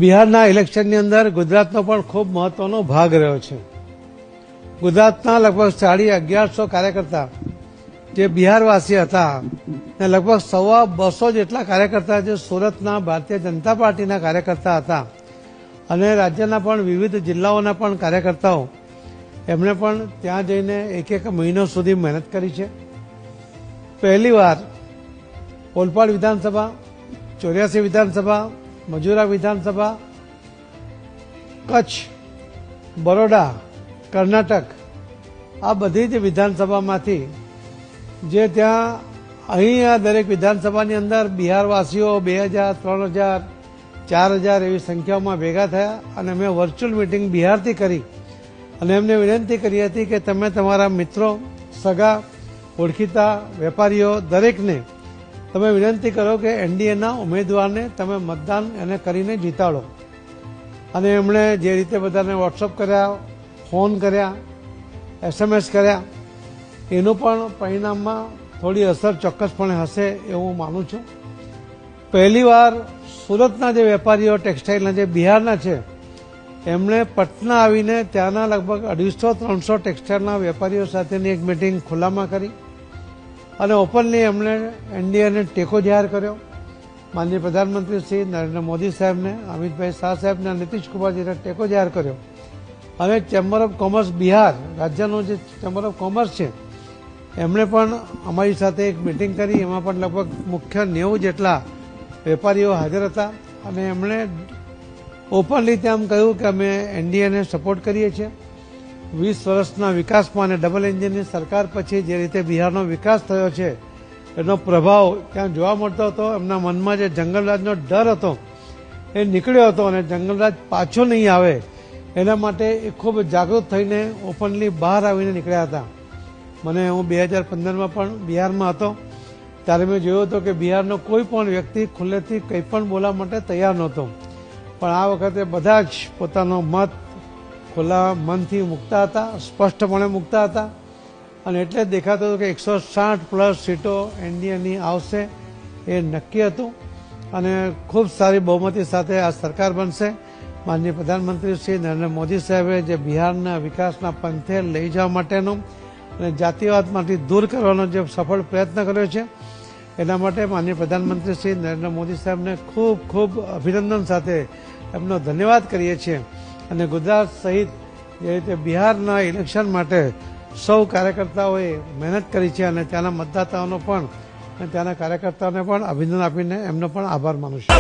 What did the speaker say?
બિહારના ઇલેક્શનની અંદર ગુજરાતનો પણ ખૂબ મહત્વનો ભાગ રહ્યો છે. ગુજરાતના લગભગ 1150 કાર્યકર્તા જે બિહારવાસી હતા અને લગભગ 250 જેટલા કાર્યકર્તા જે સુરતના ભારતીય જનતા પાર્ટીના કાર્યકર્તા હતા અને રાજ્યના પણ વિવિધ જિલ્લાઓના પણ કાર્યકર્તાઓ એમણે પણ ત્યાં જઈને એક મહિનો સુધી મહેનત કરી છે. પહેલીવાર ઓલપાડ વિધાનસભા, 84 વિધાનસભા, મજૂરા વિધાનસભા, કચ્છ, બરોડા, કર્ણાટક આ બધી જ વિધાનસભામાંથી જે ત્યાં અહીંયા દરેક વિધાનસભાની અંદર બિહારવાસીઓ 2000, 3000, 4000 એવી સંખ્યાઓમાં ભેગા થયા અને અમે વર્ચ્યુઅલ મિટિંગ બિહારથી કરી અને એમને વિનંતી કરી હતી કે તમે તમારા મિત્રો, સગા, ઓળખીતા, વેપારીઓ દરેકને તમે વિનંતી કરો કે એનડીએના ઉમેદવારને તમે મતદાન એને કરીને જીતાડો. અને એમણે જે રીતે બધાને વોટ્સઅપ કર્યા, ફોન કર્યા, SMS કર્યા એનું પણ પરિણામમાં થોડી અસર ચોક્કસપણે હશે એવું માનું છું. પહેલીવાર સુરતના જે વેપારીઓ ટેક્સટાઇલના જે બિહારના છે એમણે પટના આવીને ત્યાંના લગભગ 250-300 ટેક્સટાઇલના વેપારીઓ સાથેની એક મિટિંગ ખુલ્લામાં કરી અને ઓપનલી એમણે એનડીએને ટેકો જાહેર કર્યો. માનનીય પ્રધાનમંત્રી શ્રી નરેન્દ્ર મોદી સાહેબને, અમિતભાઈ શાહ સાહેબને, નીતિશ કુમારજીને ટેકો જાહેર કર્યો અને ચેમ્બર ઓફ કોમર્સ બિહાર રાજ્યનું જે ચેમ્બર ઓફ કોમર્સ છે એમણે પણ અમારી સાથે એક મિટિંગ કરી. એમાં પણ લગભગ મુખ્ય 90 જેટલા વેપારીઓ હાજર હતા અને એમણે ઓપનલી તેમ કહ્યું કે અમે એનડીએને સપોર્ટ કરીએ છીએ. 20 વર્ષના વિકાસમાં અને ડબલ એન્જિનની સરકાર પછી જે રીતે બિહારનો વિકાસ થયો છે એનો પ્રભાવ ત્યાં જોવા મળતો હતો. એમના મનમાં જે જંગલરાજનો ડર હતો એ નીકળ્યો હતો અને જંગલરાજ પાછો નહીં આવે એના માટે એ ખૂબ જાગૃત થઈને ઓપનલી બહાર આવીને નીકળ્યા હતા. હું 2015માં પણ બિહારમાં હતો ત્યારે મેં જોયું હતું કે બિહારનો કોઈ પણ વ્યક્તિ ખુલ્લેથી કંઈ પણ બોલવા માટે તૈયાર નહોતો, પણ આ વખતે બધા જ પોતાનો મત ખુલ્લા મનથી મૂકતા હતા, સ્પષ્ટપણે મૂકતા હતા અને એટલે જ દેખાતું હતું કે 160+ સીટો એનડીએની આવશે એ નક્કી હતું અને ખૂબ સારી બહુમતી સાથે આ સરકાર બનશે. માનનીય પ્રધાનમંત્રી શ્રી નરેન્દ્ર મોદી સાહેબે જે બિહારના વિકાસના પંથે લઈ જવા માટેનો અને જાતિવાદમાંથી દૂર કરવાનો જે સફળ પ્રયત્ન કર્યો છે એના માટે માનનીય પ્રધાનમંત્રી શ્રી નરેન્દ્ર મોદી સાહેબને ખૂબ ખૂબ અભિનંદન સાથે એમનો ધન્યવાદ કરીએ છીએ. અને ગુજરાત સહિત જે રીતે બિહારના ઇલેક્શન માટે સૌ કાર્યકર્તાઓએ મહેનત કરી છે અને ત્યાંના મતદાતાઓનો પણ અને ત્યાંના કાર્યકર્તાઓને પણ અભિનંદન આપીને એમનો પણ આભાર માનું છું.